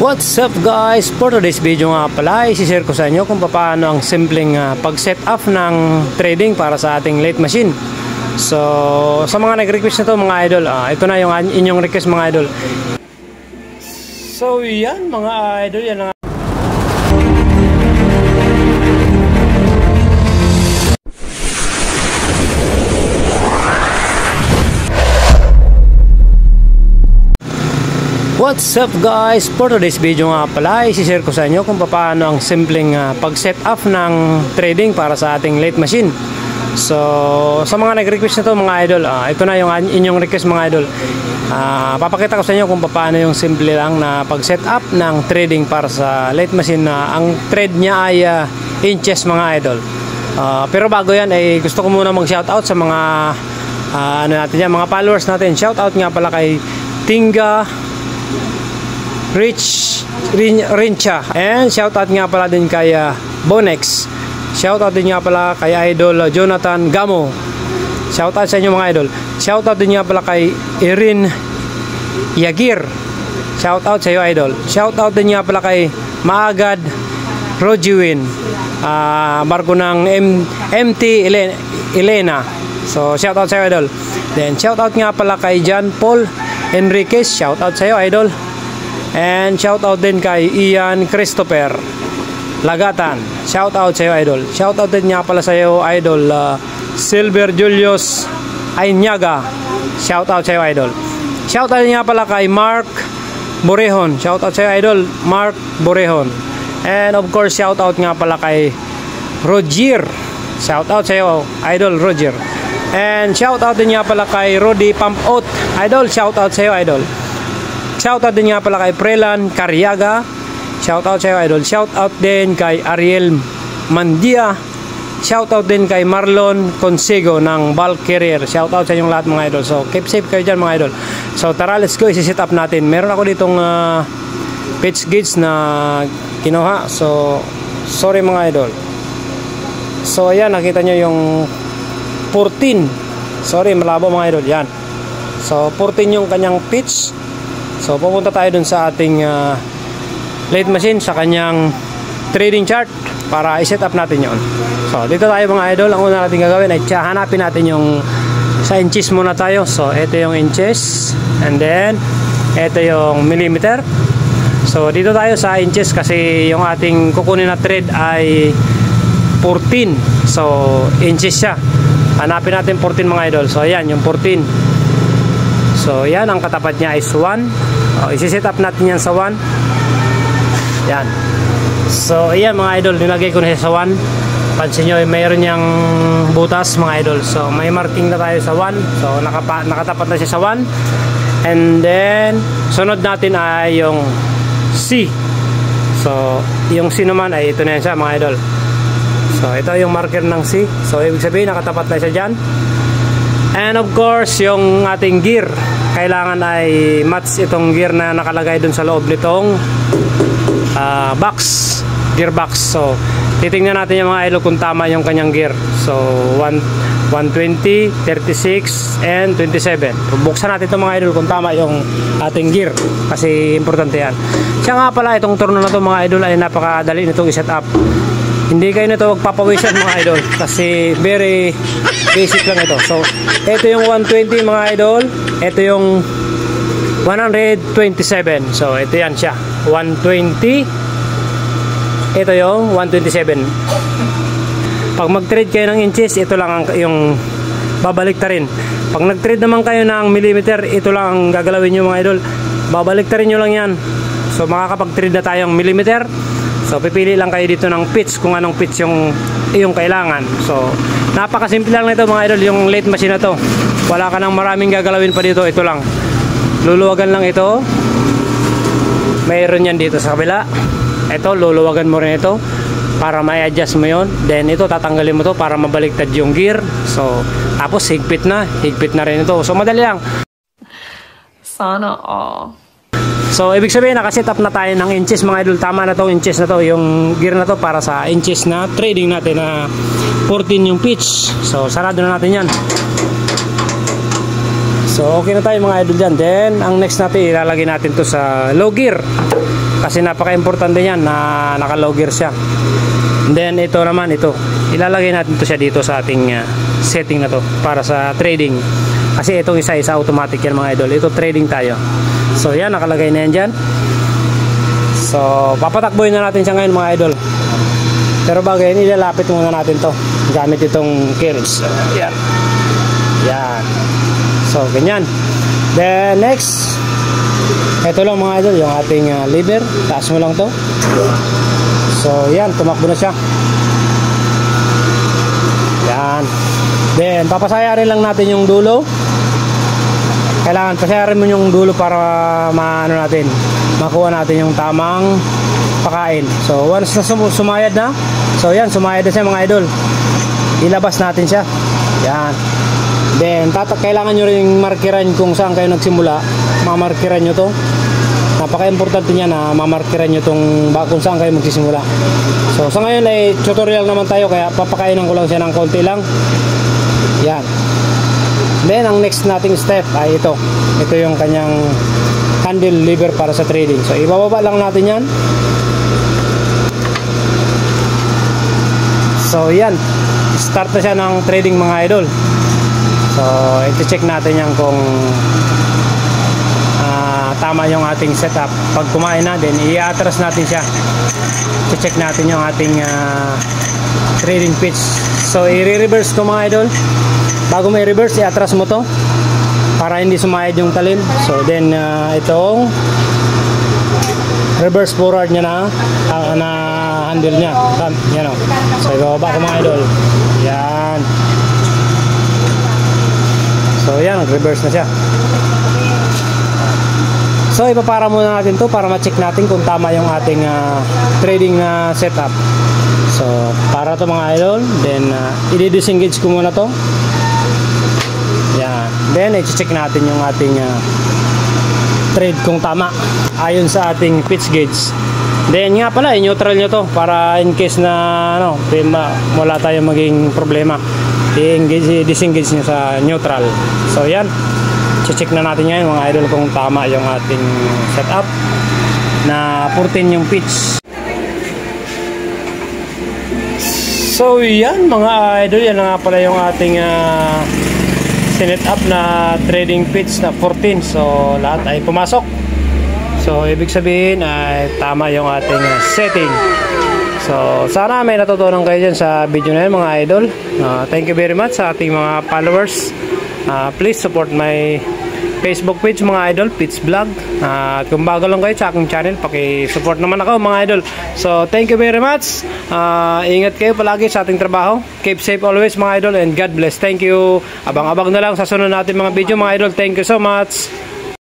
What's up guys? For today's video nga pala, isi-share ko sa inyo kung paano ang simpleng pag-set up ng trading para sa ating late machine. So, sa mga nag-request na to mga idol, ito na yung inyong request mga idol. So, yan mga idol, yan ang What's up guys? For today's video nga pala, isi-share ko sa inyo kung paano ang simpleng pag-set up ng trading para sa ating late machine. So, sa mga nag-request na to mga idol, ito na yung inyong request mga idol. Papakita ko sa inyo kung paano yung simple lang na pag-set up ng trading para sa late machine na ang trade niya ay inches mga idol. Pero bago yan ay gusto ko muna mag-shoutout sa mga mga followers natin. Shoutout nga pala kay Tinga Rincha, and shoutout nga pala din kay Bonex. Shoutout din nga pala kay Idol Jonathan Gamo. Shoutout sa inyo mga idol. Shoutout din nga pala kay Erin Yagir. Shoutout sa iyo idol. Shoutout din nga pala kay Maagad Rojiwin, barko ng MT Elena. So shoutout sa iyo idol. Then shoutout nga pala kay John Paul Enriquez. Shoutout sa iyo idol. And shoutout din kay Ian Christopher Lagatan. Shoutout sa iyo idol. Shoutout din nga pala sa iyo idol Silver Julius Ainyaga. Shoutout sa iyo idol. Shoutout din nga pala kay Mark Borehon. Shoutout sa iyo idol Mark Borehon. And of course shoutout nga pala kay Roger. Shoutout sa iyo idol Roger. And shoutout din nga pala kay Rudy Pampot. Idol, shoutout sa iyo idol. Shoutout din nga pala kay Prelan Cariaga. Shoutout sa iyo idol. Shoutout din kay Ariel Mandia. Shoutout din kay Marlon Consigo ng Bulk Carrier. Shoutout sa inyong lahat mga idol. So keep safe kayo dyan mga idol. So tara, let's go, isi-set up natin. Meron ako ditong pitch gauge na kinuha. So sorry mga idol. So ayan, nakita nyo yung 14. Sorry, malabo mga idol. Yan. So 14 yung kanyang pitch. So pupunta tayo dun sa ating late machine, sa kanyang trading chart para i-set up natin yon. So dito tayo mga idol. Ang una natin gagawin ay hanapin natin yung sa inches muna tayo. So ito yung inches, and then ito yung millimeter. So dito tayo sa inches kasi yung ating kukunin na trade ay 14. So inches siya. Hanapin natin 14 mga idol. So ayan yung 14. So yan, ang katapat niya is 1. Isi-set up natin yan sa 1. Yan. So ayan mga idol, nilagay ko na siya sa 1. Pansin nyo, mayroon niyang butas mga idol. So may marking na tayo sa 1. So nakatapat na siya sa 1. And then sunod natin ay yung C. So yung C naman ay ito na yan siya mga idol. So ito yung marker ng C. So ibig sabihin nakatapat na siya dyan. And of course yung ating gear, kailangan ay match itong gear na nakalagay dun sa loob nitong box, gearbox. So titingnan natin yung mga idol kung tama yung kanyang gear. So 120, 36 and 27. Buksan natin itong mga idol kung tama yung ating gear, kasi importante yan. Siya nga pala, itong turno na to mga idol ay napakadali nitong i-set up. Hindi kayo nito magpapawisan mga idol, kasi very basic lang ito. So ito yung 120 mga idol, ito yung 127. So ito yan siya, 120, ito yung 127. Pag mag-trade kayo ng inches, ito lang yung babalik ta rin. Pag nag-trade naman kayo ng millimeter, ito lang ang gagalawin nyo mga idol, babalik ta rin nyo lang yan. So makakapag-trade na tayong millimeter. So pipili lang kayo dito ng pitch, kung anong pitch yung kailangan. So napakasimple lang nito mga idol, yung late machine na to. Wala ka nang maraming gagalawin pa dito, ito lang. Luluwagan lang ito. Mayroon yan dito sa kabila. Ito, luluwagan mo rin ito para ma-adjust mo yon. Then ito, tatanggalin mo to para mabaliktad yung gear. So tapos higpit na rin ito. So madali lang. Sana all. So ibig sabihin nakaset up na tayo ng inches mga idol. Tama na to, inches na to, yung gear na to para sa inches na trading natin na 14 yung pitch. So sarado na natin yan. So okay na tayo mga idol dyan. Then ang next natin, ilalagay natin to sa low gear. kasi napaka-importante yan na naka-low gear siya. And then ito naman, ito ilalagay natin to siya dito sa ating setting na to para sa trading, kasi itong isa automatic yan mga idol. Ito trading tayo, so yan, nakalagay na yan dyan. So papatakboy na natin siya ngayon mga idol, pero bago yan ilalapit muna natin to gamit itong keros. So, yan. So ganyan. Then next, ito lang mga idol yung ating lever. Taas mo lang to. So yan, tumakbo na siya. Yan. Then papasayarin lang natin yung dulo. Kailangan pasayarin mo yung dulo para makuha natin yung tamang pakain. So once na sumayad na, so yan, sumayad na siya mga idol, ilabas natin siya. Yan. Then kailangan nyo rin markiran kung saan kayo nagsimula. Mamarkiran nyo to. Napaka-importante niya na mamarkiran nyo kung saan kayo magsisimula. So sa ngayon ay tutorial naman tayo, kaya papakainan ko lang siya ng konti lang. Yan. Then ang next nating step ay ito. Ito yung kanyang handle lever para sa trading. So ibababa lang natin yan. So yan, start na siya ng trading mga idol. So iti-check natin yan kung tama yung ating setup. Pag kumain na, then i-atras natin siya. I-check natin yung ating trading pitch. So i-reverse ko mga idol. Bago may reverse, i-atras mo to para hindi sumayad yung talim. So then itong reverse forward niya na handle niya. Yan o. So ibababa ko mga idol. Yan. So yan, reverse na siya. So ipapara muna natin to para ma-check natin kung tama yung ating trading setup. So para to mga idol. Then i-disengage ko muna to. Yan. Then i-check natin yung ating trade kung tama ayon sa ating pitch gauge. Then nga pala, i-neutral nyo to para in case na wala tayong maging problema, i-disengage nyo sa neutral. So yan, check na natin ngayon mga idol kung tama yung ating setup na 14 yung pitch. So yan mga idol, yan na nga pala yung ating sinet up na trading pitch na 14. So lahat ay pumasok. So ibig sabihin ay tama yung ating setting. So sana may natutunan kayo dyan sa video na yun mga idol. Thank you very much sa ating mga followers. Please support my Facebook page mga idol, Pitch Vlog. At kung bago lang kayo sa aking channel, paki-support naman ako mga idol. So thank you very much. Ingat kayo palagi sa ating trabaho. Keep safe always mga idol, and God bless. Thank you. Abang-abang na lang sa sunod natin mga video mga idol. Thank you so much.